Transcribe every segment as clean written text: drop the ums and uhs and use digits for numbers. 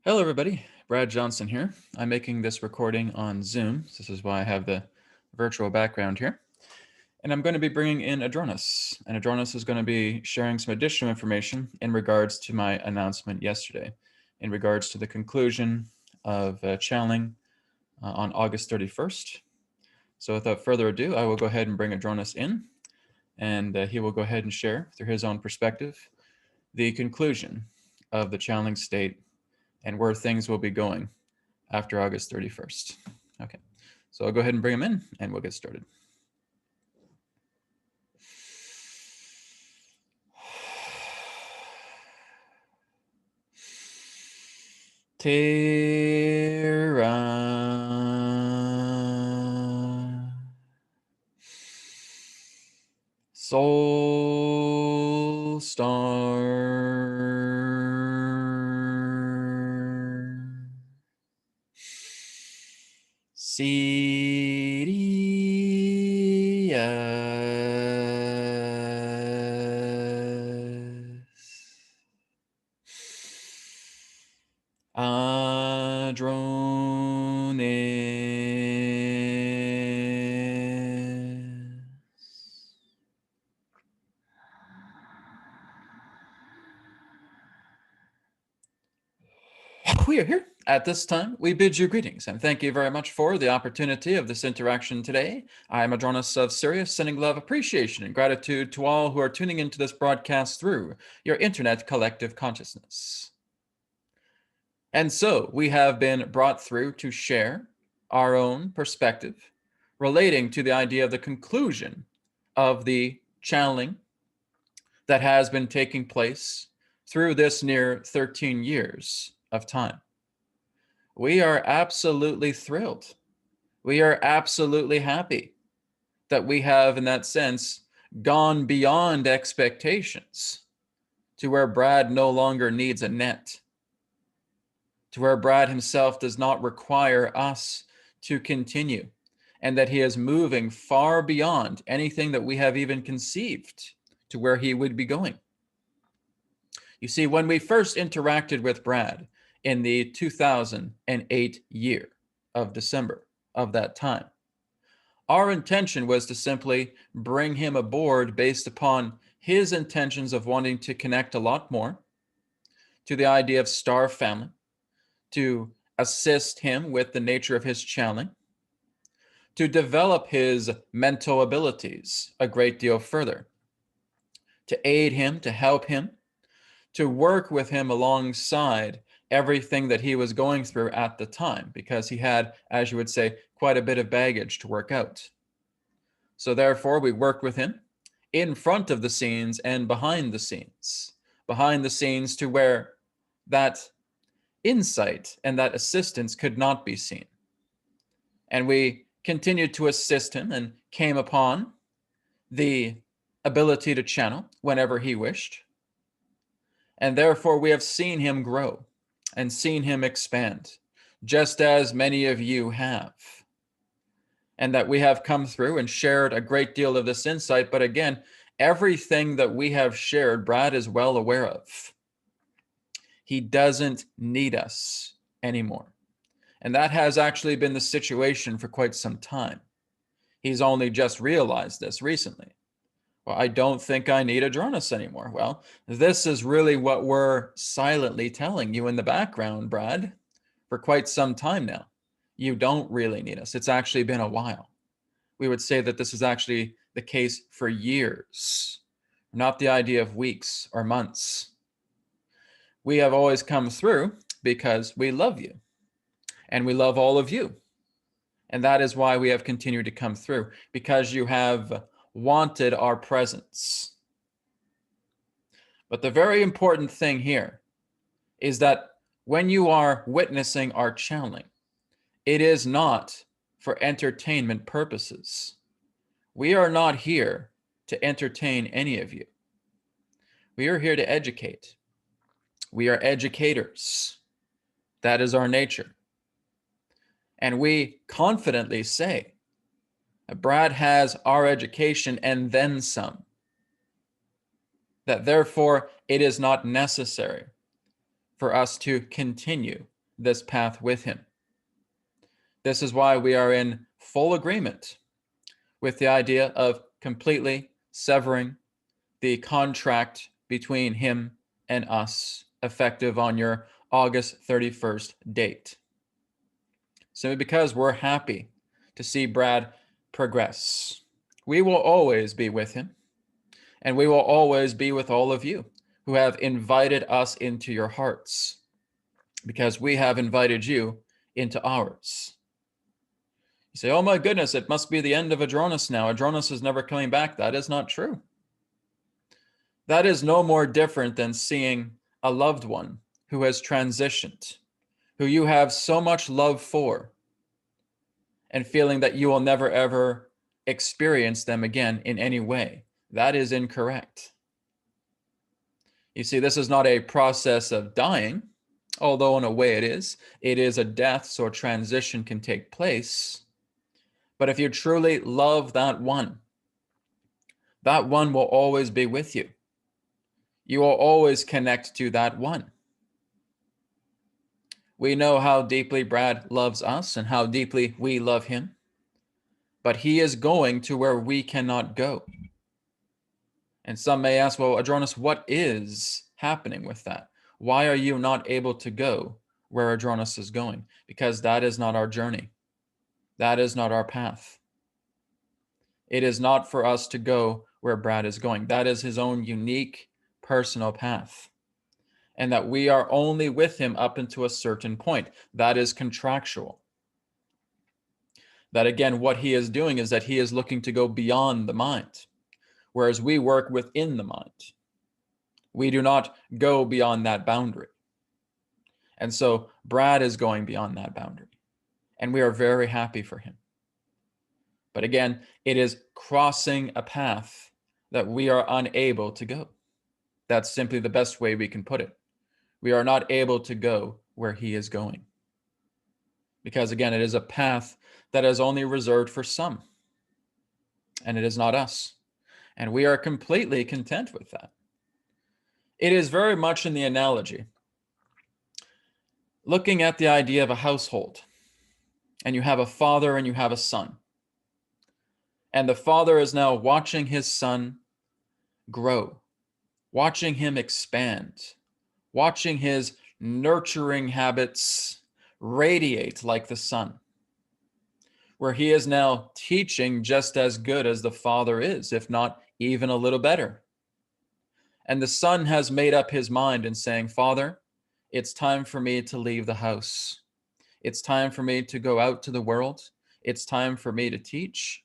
Hello, everybody. Brad Johnson here. I'm making this recording on Zoom. So this is why I have the virtual background here. And I'm going to be bringing in Adronis. And Adronis is going to be sharing some additional information in regards to my announcement yesterday, in regards to the conclusion of channeling on August 31st. So without further ado, I will go ahead and bring Adronis in, and he will go ahead and share through his own perspective the conclusion of the channeling state and where things will be going after August 31st. Okay, so I'll go ahead and bring him in and we'll get started. Terra Soul Star Sirius Adronis. We are here. At this time, we bid you greetings and thank you very much for the opportunity of this interaction today. I am Adronis of Sirius, sending love, appreciation, and gratitude to all who are tuning into this broadcast through your internet collective consciousness. And so we have been brought through to share our own perspective relating to the idea of the conclusion of the channeling that has been taking place through this near 13 years of time. We are absolutely thrilled. We are absolutely happy that we have, in that sense, gone beyond expectations to where Brad no longer needs a net, to where Brad himself does not require us to continue, and that he is moving far beyond anything that we have even conceived to where he would be going. You see, when we first interacted with Brad in the 2008 year of December of that time, our intention was to simply bring him aboard based upon his intentions of wanting to connect a lot more to the idea of star family, to assist him with the nature of his channeling, to develop his mental abilities a great deal further, to aid him, to help him, to work with him alongside everything that he was going through at the time, because he had, as you would say, quite a bit of baggage to work out. So therefore, we worked with him in front of the scenes and behind the scenes to where that insight and that assistance could not be seen. And we continued to assist him and came upon the ability to channel whenever he wished. And therefore, we have seen him grow and seen him expand, just as many of you have. And that we have come through and shared a great deal of this insight. But again, everything that we have shared, Brad is well aware of. He doesn't need us anymore. And that has actually been the situation for quite some time. He's only just realized this recently. Well, I don't think I need Adronis anymore. Well, this is really what we're silently telling you in the background, Brad, for quite some time now. You don't really need us. It's actually been a while. We would say that this is actually the case for years, not the idea of weeks or months. We have always come through because we love you and we love all of you. And that is why we have continued to come through, because you have wanted our presence. But the very important thing here is that when you are witnessing our channeling, it is not for entertainment purposes. We are not here to entertain any of you. We are here to educate. We are educators. That is our nature. And we confidently say that Brad has our education and then some. That therefore it is not necessary for us to continue this path with him. This is why we are in full agreement with the idea of completely severing the contract between him and us, effective on your August 31st date. Simply because we're happy to see Brad progress. We will always be with him, and we will always be with all of you who have invited us into your hearts, because we have invited you into ours. You say, oh my goodness, it must be the end of Adronis now. Adronis is never coming back. That is not true. That is no more different than seeing a loved one who has transitioned, who you have so much love for, and feeling that you will never ever experience them again in any way. That is incorrect. You see, this is not a process of dying, although in a way it is. It is a death, so a transition can take place. But if you truly love that one will always be with you. You will always connect to that one. We know how deeply Brad loves us and how deeply we love him, but he is going to where we cannot go. And some may ask, well, Adronis, what is happening with that? Why are you not able to go where Adronis is going? Because that is not our journey. That is not our path. It is not for us to go where Brad is going. That is his own unique personal path. And that we are only with him up until a certain point. That is contractual. That again, what he is doing is that he is looking to go beyond the mind, whereas we work within the mind. We do not go beyond that boundary. And so Brad is going beyond that boundary, and we are very happy for him. But again, it is crossing a path that we are unable to go. That's simply the best way we can put it. We are not able to go where he is going. Because again, it is a path that is only reserved for some. And it is not us. And we are completely content with that. It is very much in the analogy. Looking at the idea of a household. And you have a father and you have a son. And the father is now watching his son grow. Watching him expand. Watching his nurturing habits radiate like the sun, where he is now teaching just as good as the father is, if not even a little better. And the son has made up his mind and saying, Father, it's time for me to leave the house. It's time for me to go out to the world. It's time for me to teach.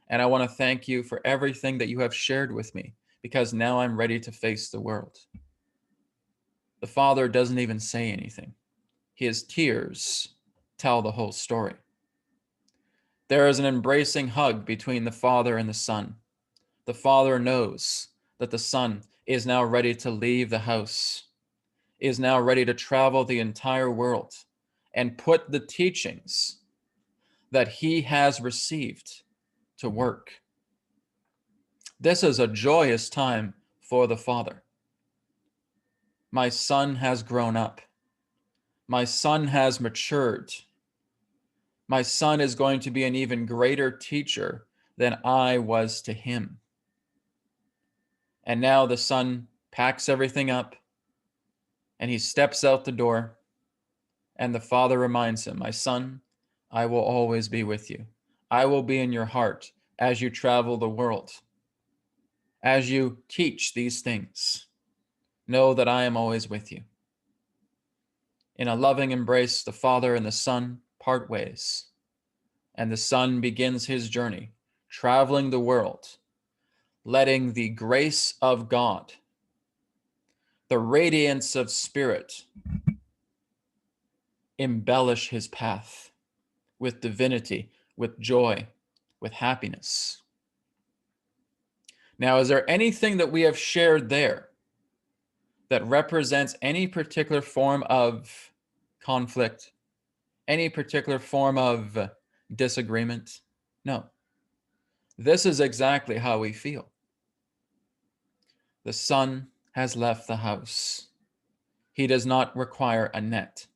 And I want to thank you for everything that you have shared with me, because now I'm ready to face the world. The father doesn't even say anything. His tears tell the whole story. There is an embracing hug between the father and the son. The father knows that the son is now ready to leave the house, is now ready to travel the entire world and put the teachings that he has received to work. This is a joyous time for the father. My son has grown up. My son has matured. My son is going to be an even greater teacher than I was to him. And now the son packs everything up and he steps out the door, and the father reminds him, my son, I will always be with you. I will be in your heart as you travel the world. As you teach these things, know that I am always with you. In a loving embrace, the father and the son part ways, and the son begins his journey, traveling the world, letting the grace of God, the radiance of spirit, embellish his path with divinity, with joy, with happiness. Now, is there anything that we have shared there that represents any particular form of conflict, any particular form of disagreement? No. This is exactly how we feel. The son has left the house. He does not require a net.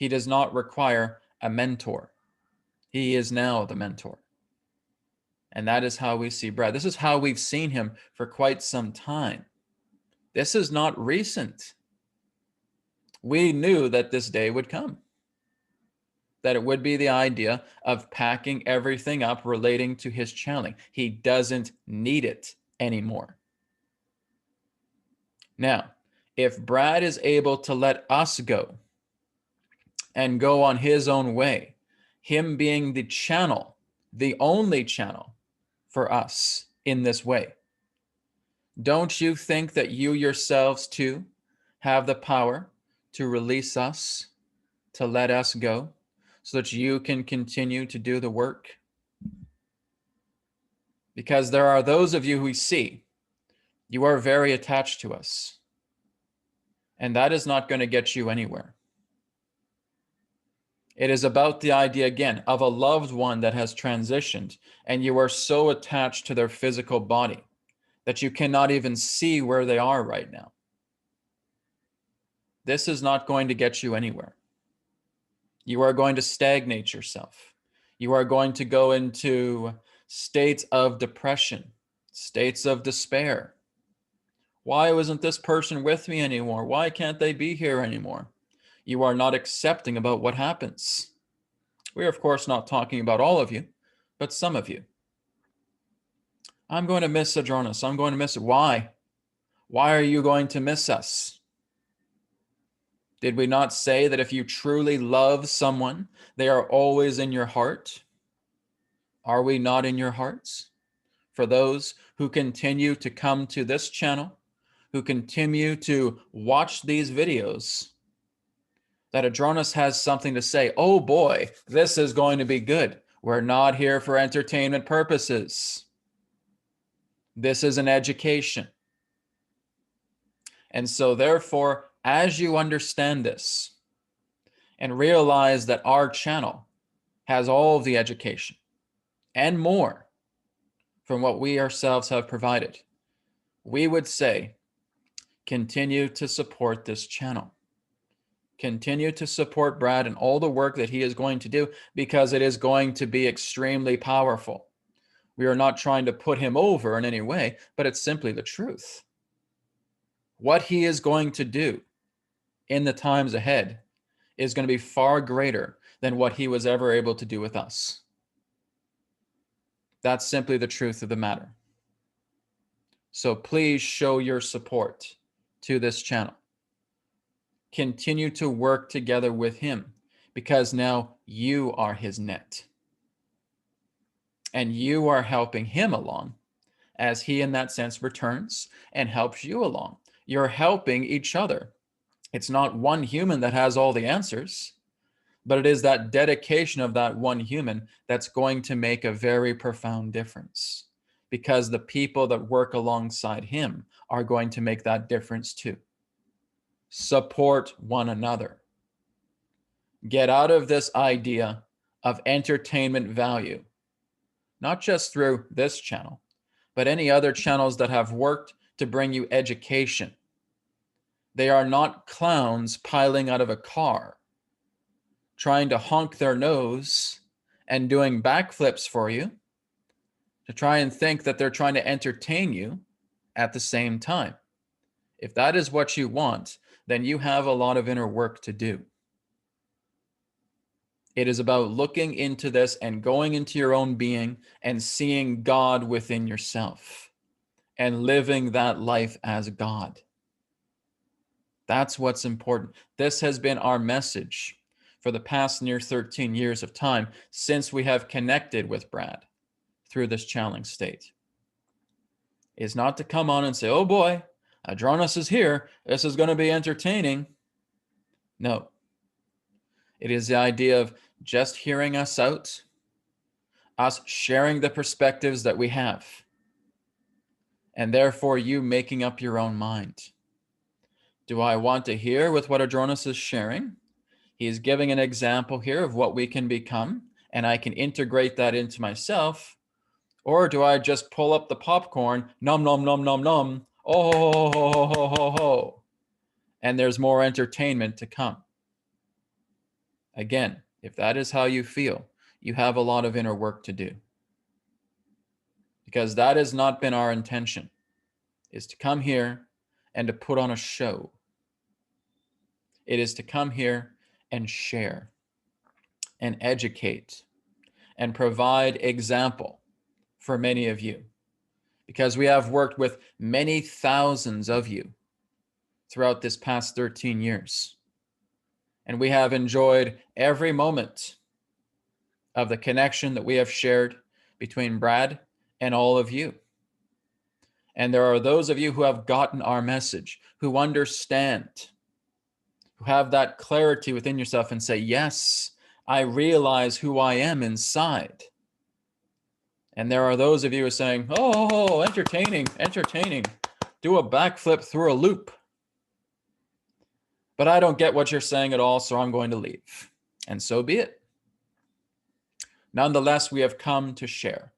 He does not require a mentor. He is now the mentor. And that is how we see Brad. This is how we've seen him for quite some time. This is not recent. We knew that this day would come, that it would be the idea of packing everything up relating to his channeling. He doesn't need it anymore. Now, if Brad is able to let us go and go on his own way, him being the channel, the only channel for us in this way, don't you think that you yourselves too have the power to release us, to let us go, so that you can continue to do the work? Because there are those of you who see, you are very attached to us. And that is not going to get you anywhere. It is about the idea, again, of a loved one that has transitioned, and you are so attached to their physical body that you cannot even see where they are right now. This is not going to get you anywhere. You are going to stagnate yourself. You are going to go into states of depression, states of despair. Why wasn't this person with me anymore? Why can't they be here anymore? You are not accepting about what happens. We are, of course, not talking about all of you, but some of you. I'm going to miss Adronis. I'm going to miss it. Why? Why are you going to miss us? Did we not say that if you truly love someone, they are always in your heart? Are we not in your hearts? For those who continue to come to this channel, who continue to watch these videos, that Adronis has something to say. Oh boy, this is going to be good. We're not here for entertainment purposes. This is an education. And so therefore, as you understand this and realize that our channel has all of the education and more from what we ourselves have provided, we would say, continue to support this channel. Continue to support Brad and all the work that he is going to do, because it is going to be extremely powerful. We are not trying to put him over in any way, but it's simply the truth. What he is going to do in the times ahead is going to be far greater than what he was ever able to do with us. That's simply the truth of the matter. So please show your support to this channel. Continue to work together with him, because now you are his net. And you are helping him along as he, in that sense, returns and helps you along. You're helping each other. It's not one human that has all the answers, but it is that dedication of that one human that's going to make a very profound difference, because the people that work alongside him are going to make that difference too. Support one another. Get out of this idea of entertainment value, not just through this channel, but any other channels that have worked to bring you education. They are not clowns piling out of a car, trying to honk their nose and doing backflips for you, to try and think that they're trying to entertain you at the same time. If that is what you want, then you have a lot of inner work to do. It is about looking into this and going into your own being and seeing God within yourself and living that life as God. That's what's important. This has been our message for the past near 13 years of time since we have connected with Brad through this channeling state. Is not to come on and say, oh boy, Adronis is here, this is going to be entertaining. No. It is the idea of just hearing us out, us sharing the perspectives that we have, and therefore you making up your own mind. Do I want to hear with what Adronis is sharing? He's giving an example here of what we can become, and I can integrate that into myself. Or do I just pull up the popcorn, nom, nom, nom, nom, nom, oh, ho, ho, ho, ho, ho, ho, and there's more entertainment to come? Again, if that is how you feel, you have a lot of inner work to do. Because that has not been our intention, is to come here and to put on a show. It is to come here and share and educate and provide example for many of you. Because we have worked with many thousands of you throughout this past 13 years. And we have enjoyed every moment of the connection that we have shared between Brad and all of you. And there are those of you who have gotten our message, who understand, who have that clarity within yourself and say, yes, I realize who I am inside. And there are those of you who are saying, oh, entertaining, entertaining. Do a backflip through a loop. But I don't get what you're saying at all, so I'm going to leave. And so be it. Nonetheless, we have come to share.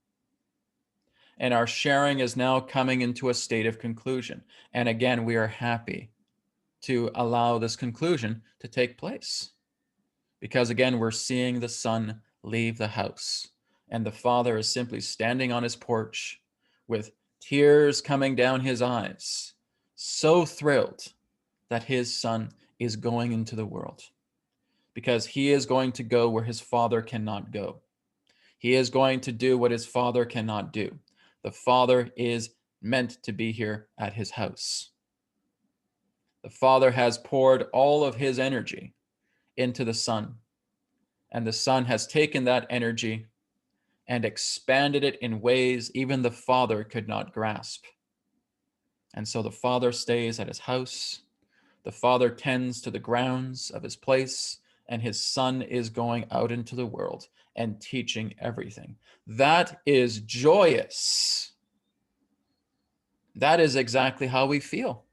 And our sharing is now coming into a state of conclusion. And again, we are happy to allow this conclusion to take place. Because again, we're seeing the son leave the house. And the father is simply standing on his porch with tears coming down his eyes, so thrilled that his son is going into the world. Because he is going to go where his father cannot go. He is going to do what his father cannot do. The father is meant to be here at his house. The father has poured all of his energy into the son, and the son has taken that energy and expanded it in ways even the father could not grasp. And so the father stays at his house. The father tends to the grounds of his place, and his son is going out into the world and teaching everything. That is joyous. That is exactly how we feel.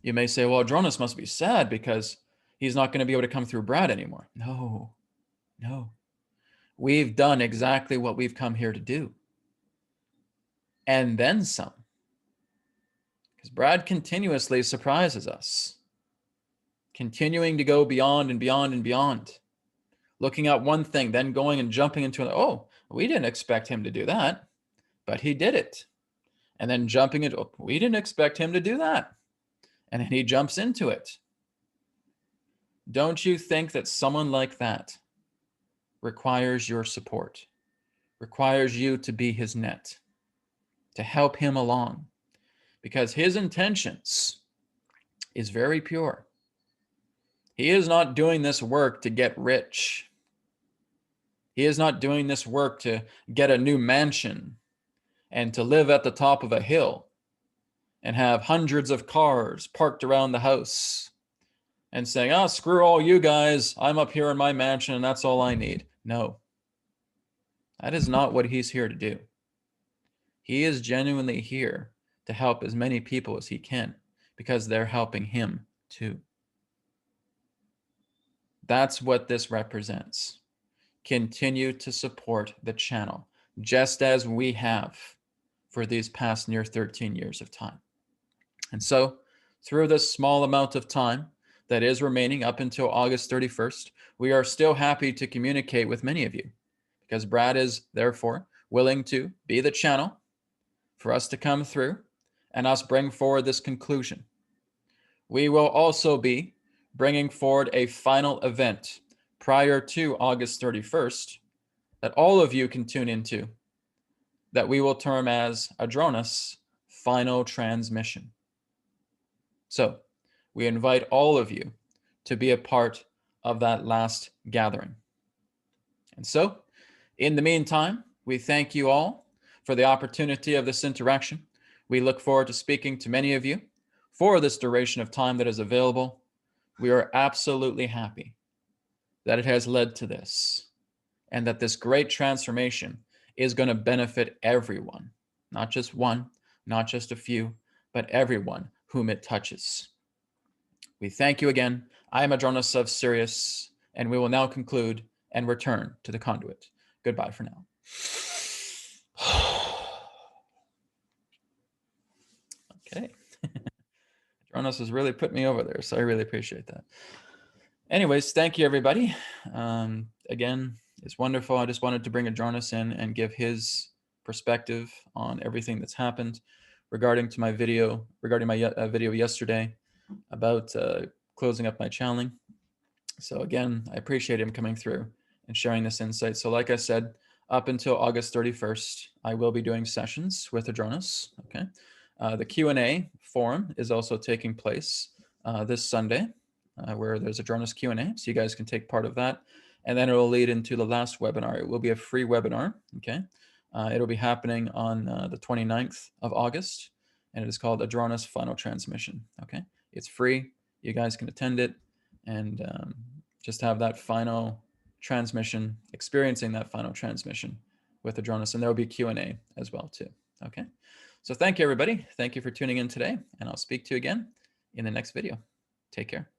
You may say, well, Adronis must be sad because he's not going to be able to come through Brad anymore. No. We've done exactly what we've come here to do. And then some. Because Brad continuously surprises us. Continuing to go beyond and beyond and beyond. Looking at one thing, then going and jumping into another. Oh, we didn't expect him to do that, but he did it. And then jumping into, oh, we didn't expect him to do that. And then he jumps into it. Don't you think that someone like that requires your support, requires you to be his net, to help him along? Because his intentions is very pure. He is not doing this work to get rich. He is not doing this work to get a new mansion and to live at the top of a hill and have hundreds of cars parked around the house and saying, oh, screw all you guys. I'm up here in my mansion and that's all I need. No, that is not what he's here to do. He is genuinely here to help as many people as he can because they're helping him too. That's what this represents. Continue to support the channel, just as we have for these past near 13 years of time. And so, through this small amount of time that is remaining up until August 31st, we are still happy to communicate with many of you because Brad is therefore willing to be the channel for us to come through and us bring forward this conclusion. We will also be bringing forward a final event prior to August 31st that all of you can tune into that we will term as Adronis Final Transmission. So we invite all of you to be a part of that last gathering. And so, in the meantime, we thank you all for the opportunity of this interaction. We look forward to speaking to many of you for this duration of time that is available. We are absolutely happy that it has led to this and that this great transformation is going to benefit everyone, not just one, not just a few, but everyone whom it touches. We thank you again. I am Adronis of Sirius, and we will now conclude and return to the conduit. Goodbye for now. Okay. Adronis has really put me over there, so I really appreciate that. Anyways, thank you, everybody. Again, it's wonderful. I just wanted to bring Adronis in and give his perspective on everything that's happened regarding my video video yesterday about closing up my channeling. So again, I appreciate him coming through and sharing this insight. So like I said, up until August 31st, I will be doing sessions with Adronis. Okay. The Q&A forum is also taking place this Sunday, where there's Adronis Q&A, so you guys can take part of that. And then it will lead into the last webinar. It will be a free webinar. Okay. It'll be happening on the 29th of August, and it is called Adronis Final Transmission. Okay. It's free. You guys can attend it and just have that final transmission, experiencing that final transmission with Adronis. And there will be Q&A as well too. Okay. So thank you, everybody. Thank you for tuning in today, and I'll speak to you again in the next video. Take care.